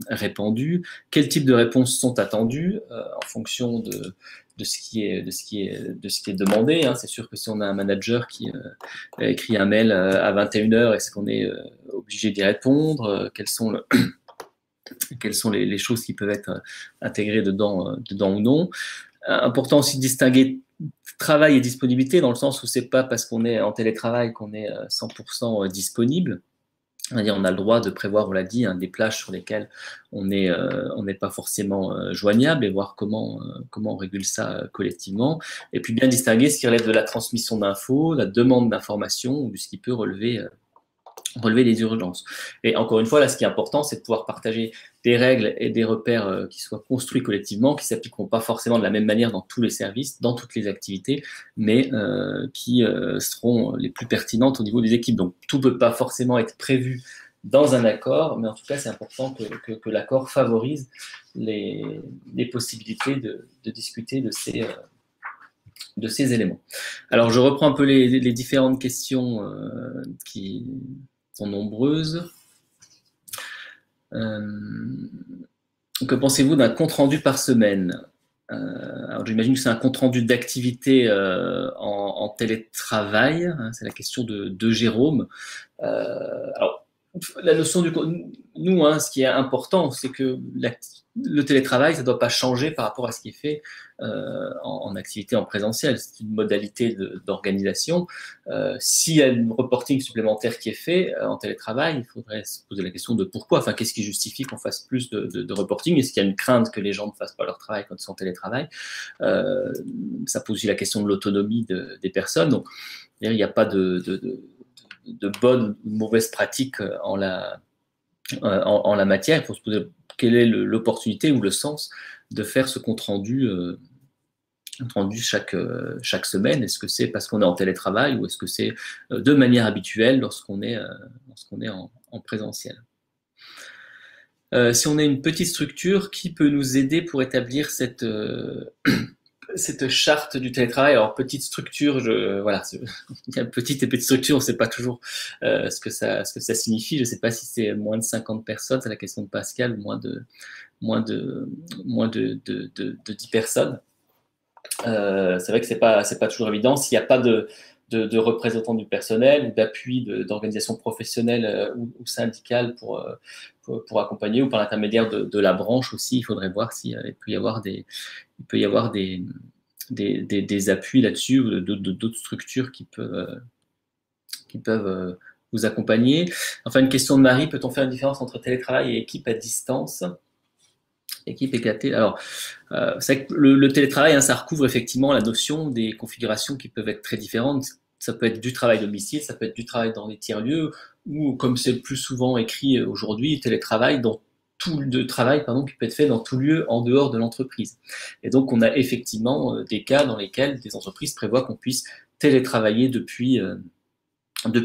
répandues. Quel type de réponses sont attendues en fonction de ce qui est demandé. C'est sûr que si on a un manager qui écrit un mail à 21h, est-ce qu'on est obligé d'y répondre? Quelles sont les choses qui peuvent être intégrées dedans ou non? Important aussi de distinguer travail et disponibilité, dans le sens où c'est pas parce qu'on est en télétravail qu'on est 100% disponible. C'est-à-dire, on a le droit de prévoir, on l'a dit, des plages sur lesquelles on n'est pas forcément joignable, et voir comment on régule ça collectivement. Et puis bien distinguer ce qui relève de la transmission d'infos, la demande d'informations, ou de ce qui peut relever les urgences. Et encore une fois, là, ce qui est important, c'est de pouvoir partager des règles et des repères qui soient construits collectivement, qui s'appliqueront pas forcément de la même manière dans tous les services, dans toutes les activités, mais qui seront les plus pertinentes au niveau des équipes. Donc, tout ne peut pas forcément être prévu dans un accord, mais en tout cas, c'est important que l'accord favorise les possibilités de discuter de ces éléments. Alors, je reprends un peu les différentes questions qui sont nombreuses. Que pensez-vous d'un compte-rendu par semaine? Alors j'imagine que c'est un compte-rendu d'activité en télétravail, c'est la question de Jérôme. Alors, la notion nous, ce qui est important, c'est que le télétravail, ça ne doit pas changer par rapport à ce qui est fait en activité en présentiel. C'est une modalité d'organisation. S'il y a un reporting supplémentaire qui est fait en télétravail, il faudrait se poser la question de pourquoi. Enfin, qu'est-ce qui justifie qu'on fasse plus de reporting? Est-ce qu'il y a une crainte que les gens ne fassent pas leur travail quand ils sont en télétravail? Ça pose aussi la question de l'autonomie des personnes. Donc, il n'y a pas de bonnes ou de mauvaises pratiques en la matière. Il faut se poser quelle est l'opportunité ou le sens de faire ce compte rendu chaque semaine. Est-ce que c'est parce qu'on est en télétravail, ou est-ce que c'est de manière habituelle lorsqu'on est en présentiel? Si on a une petite structure, qui peut nous aider pour établir cette cette charte du télétravail. Alors, petite structure, voilà, petite et petite structure, on ne sait pas toujours ce que ça signifie. Je ne sais pas si c'est moins de 50 personnes, c'est la question de Pascal, ou moins de 10 personnes. C'est vrai que c'est pas toujours évident. S'il n'y a pas de représentants du personnel ou d'appui d'organisations professionnelles ou syndicales pour accompagner, ou par l'intermédiaire de la branche aussi, il faudrait voir s'il peut y avoir des appuis là-dessus ou d'autres structures qui peuvent vous accompagner. Enfin, une question de Marie, peut-on faire une différence entre télétravail et équipe à distance? Équipe éclatée. Alors, c'est vrai que le télétravail, ça recouvre effectivement la notion des configurations qui peuvent être très différentes. Ça peut être du travail domicile, ça peut être du travail dans des tiers-lieux, ou comme c'est le plus souvent écrit aujourd'hui, télétravail dans travail qui peut être fait dans tout lieu en dehors de l'entreprise. Et donc, on a effectivement des cas dans lesquels des entreprises prévoient qu'on puisse télétravailler depuis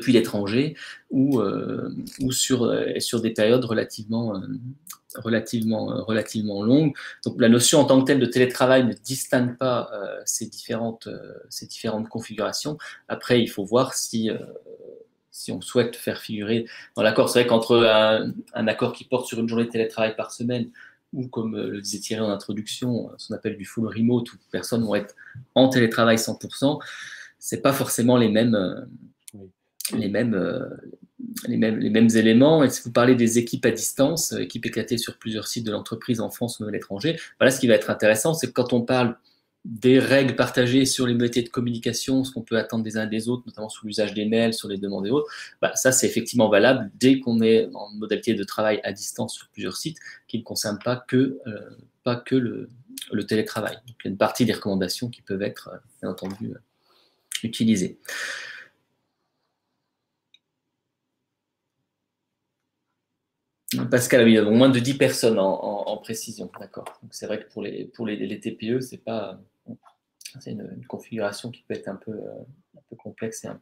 l'étranger ou sur des périodes relativement longues. Donc la notion en tant que telle de télétravail ne distingue pas ces différentes configurations. Après, il faut voir si on souhaite faire figurer dans l'accord. C'est vrai qu'entre un accord qui porte sur une journée de télétravail par semaine ou, comme le disait Thierry en introduction, ce qu'on appelle du full remote, où personnes vont être en télétravail 100%, c'est pas forcément les mêmes éléments. Et si vous parlez des équipes à distance, équipes éclatées sur plusieurs sites de l'entreprise en France ou à l'étranger, voilà, ce qui va être intéressant, c'est que quand on parle des règles partagées sur les modalités de communication, ce qu'on peut attendre des uns et des autres, notamment sur l'usage des mails, sur les demandes et autres, ça c'est effectivement valable dès qu'on est en modalité de travail à distance sur plusieurs sites, qui ne concernent pas que le télétravail. Donc, il y a une partie des recommandations qui peuvent être, bien entendu, utilisées. Pascal, oui, moins de 10 personnes en précision, d'accord. Donc c'est vrai que pour les TPE, c'est une configuration qui peut être un peu complexe et un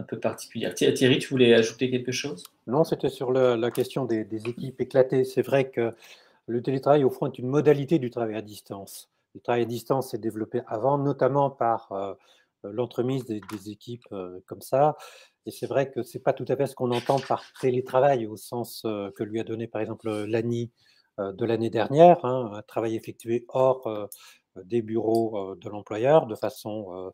peu particulière. Thierry, tu voulais ajouter quelque chose? Non, c'était sur la question des équipes éclatées. C'est vrai que le télétravail, au fond, est une modalité du travail à distance. Le travail à distance s'est développé avant, notamment par l'entremise des équipes comme ça. Et c'est vrai que ce n'est pas tout à fait ce qu'on entend par télétravail au sens que lui a donné, par exemple, l'ANI de l'année dernière, hein, un travail effectué hors des bureaux de l'employeur de façon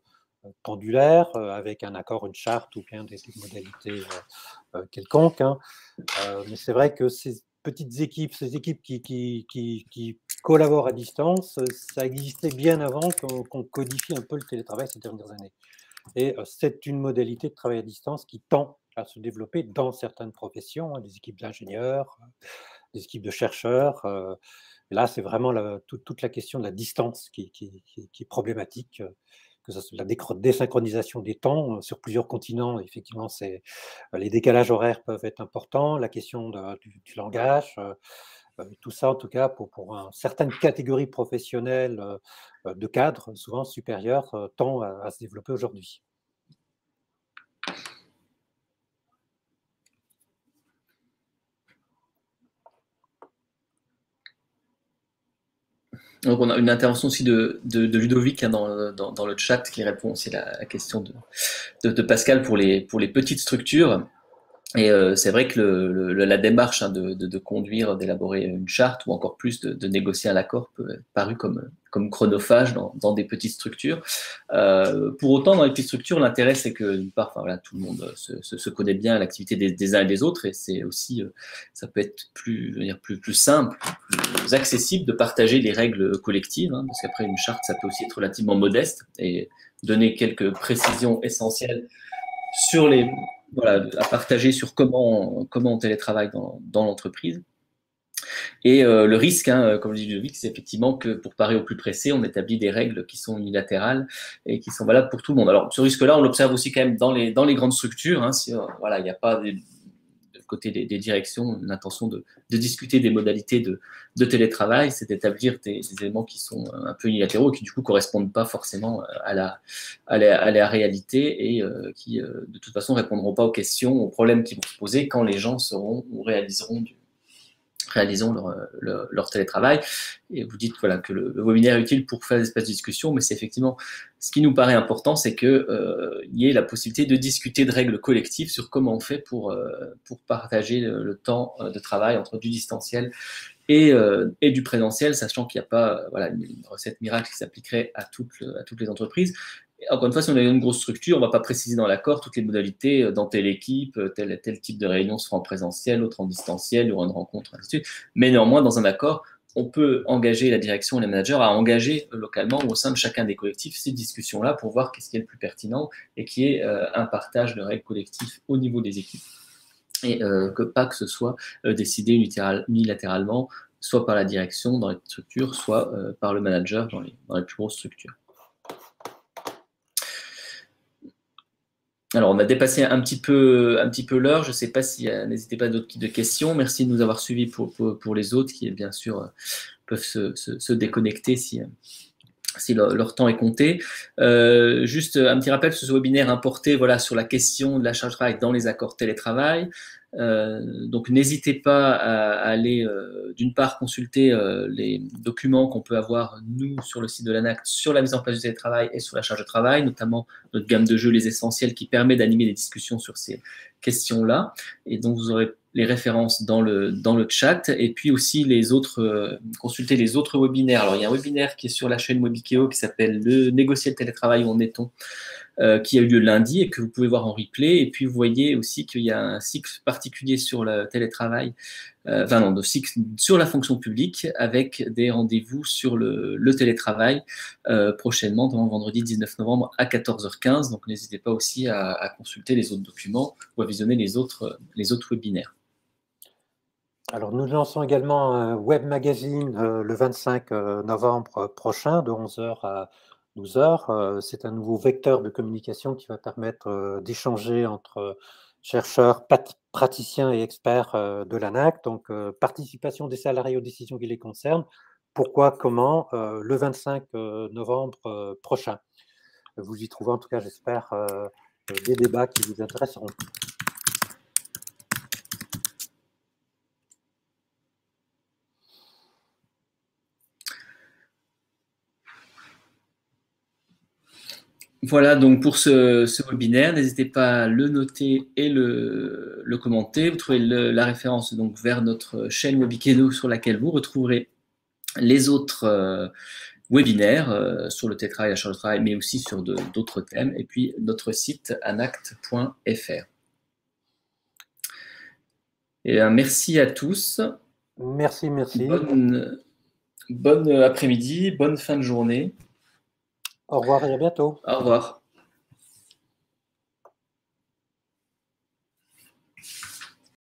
pendulaire, avec un accord, une charte ou bien des modalités quelconques. Hein. Mais c'est vrai que ces petites équipes, ces équipes qui collaborent à distance, ça existait bien avant qu'on codifie un peu le télétravail ces dernières années. Et c'est une modalité de travail à distance qui tend à se développer dans certaines professions, hein, des équipes d'ingénieurs, des équipes de chercheurs. Et là, c'est vraiment toute la question de la distance qui est problématique. Que ce soit la désynchronisation des temps sur plusieurs continents, effectivement, les décalages horaires peuvent être importants, la question du langage, tout ça, en tout cas, pour certaines catégories professionnelles de cadres, souvent supérieurs, tend à se développer aujourd'hui. Donc on a une intervention aussi de Ludovic hein, dans le chat qui répond aussi à la question de Pascal pour les petites structures. Et c'est vrai que la démarche hein, de conduire, d'élaborer une charte ou encore plus de négocier un accord peut être paru comme chronophage dans des petites structures. Pour autant, dans les petites structures, l'intérêt c'est que d'une part, enfin, voilà, tout le monde se connaît bien à l'activité des uns et des autres, et c'est aussi, ça peut être plus simple, plus accessible de partager des règles collectives, hein, parce qu'après une charte, ça peut aussi être relativement modeste et donner quelques précisions essentielles sur à partager sur comment on télétravaille dans l'entreprise. Et le risque, hein, comme le dit Ludovic, c'est effectivement que pour parer au plus pressé, on établit des règles qui sont unilatérales et qui sont valables pour tout le monde. Alors ce risque-là, on l'observe aussi quand même dans les grandes structures. Hein, si il n'y a pas de côté des directions une intention de discuter des modalités de télétravail, c'est d'établir des éléments qui sont un peu unilatéraux et qui du coup correspondent pas forcément à la réalité et qui de toute façon répondront pas aux questions, aux problèmes qui vont se poser quand les gens seront ou réaliseront réalisons leur télétravail. Et vous dites voilà, que le webinaire est utile pour faire des espaces de discussion, mais c'est effectivement ce qui nous paraît important, c'est qu'il y ait la possibilité de discuter de règles collectives sur comment on fait pour partager le temps de travail entre du distanciel et du présentiel, sachant qu'il n'y a pas voilà, une recette miracle qui s'appliquerait à toutes les entreprises. Et encore une fois, si on a une grosse structure, on ne va pas préciser dans l'accord toutes les modalités dans telle équipe, tel type de réunion se fera en présentiel, autre en distanciel, il y aura une rencontre, ainsi de suite. Mais néanmoins, dans un accord, on peut engager la direction et les managers à engager localement ou au sein de chacun des collectifs ces discussions-là pour voir qu'est-ce qui est le plus pertinent et qui est un partage de règles collectives au niveau des équipes. Et que ce soit décidé unilatéralement, soit par la direction dans les structures, soit par le manager dans les plus grosses structures. Alors, on a dépassé un petit peu l'heure. Je ne sais pas n'hésitez pas d'autres types de questions. Merci de nous avoir suivis pour les autres qui, bien sûr, peuvent se déconnecter si leur temps est compté. Juste un petit rappel sur ce webinaire importé voilà, sur la question de la charge de travail dans les accords télétravail. Donc n'hésitez pas à aller d'une part consulter les documents qu'on peut avoir nous sur le site de l'ANACT sur la mise en place du télétravail et sur la charge de travail, notamment notre gamme de jeux Les Essentiels qui permet d'animer des discussions sur ces questions-là. Et donc vous aurez les références dans le chat et puis aussi consulter les autres webinaires. Alors il y a un webinaire qui est sur la chaîne Webikeo qui s'appelle le négocier le télétravail où en est-on, qui a eu lieu lundi et que vous pouvez voir en replay. Et puis vous voyez aussi qu'il y a un cycle particulier sur le télétravail, de cycle sur la fonction publique avec des rendez-vous sur le télétravail prochainement, vendredi 19 novembre à 14h15. Donc n'hésitez pas aussi à consulter les autres documents ou à visionner les autres webinaires. Alors, nous lançons également un web magazine le 25 novembre prochain, de 11h à 12h. C'est un nouveau vecteur de communication qui va permettre d'échanger entre chercheurs, praticiens et experts de l'ANACT. Donc, participation des salariés aux décisions qui les concernent. Pourquoi, comment, le 25 novembre prochain. Vous y trouvez en tout cas, j'espère, des débats qui vous intéresseront. Voilà donc pour ce webinaire, n'hésitez pas à le noter et le commenter. Vous trouvez la référence donc vers notre chaîne Webikeo sur laquelle vous retrouverez les autres webinaires sur le télétravail, la charge de travail, mais aussi sur d'autres thèmes, et puis notre site anact.fr. Et merci à tous. Merci. Bonne après-midi, bonne fin de journée. Au revoir et à bientôt. Au revoir.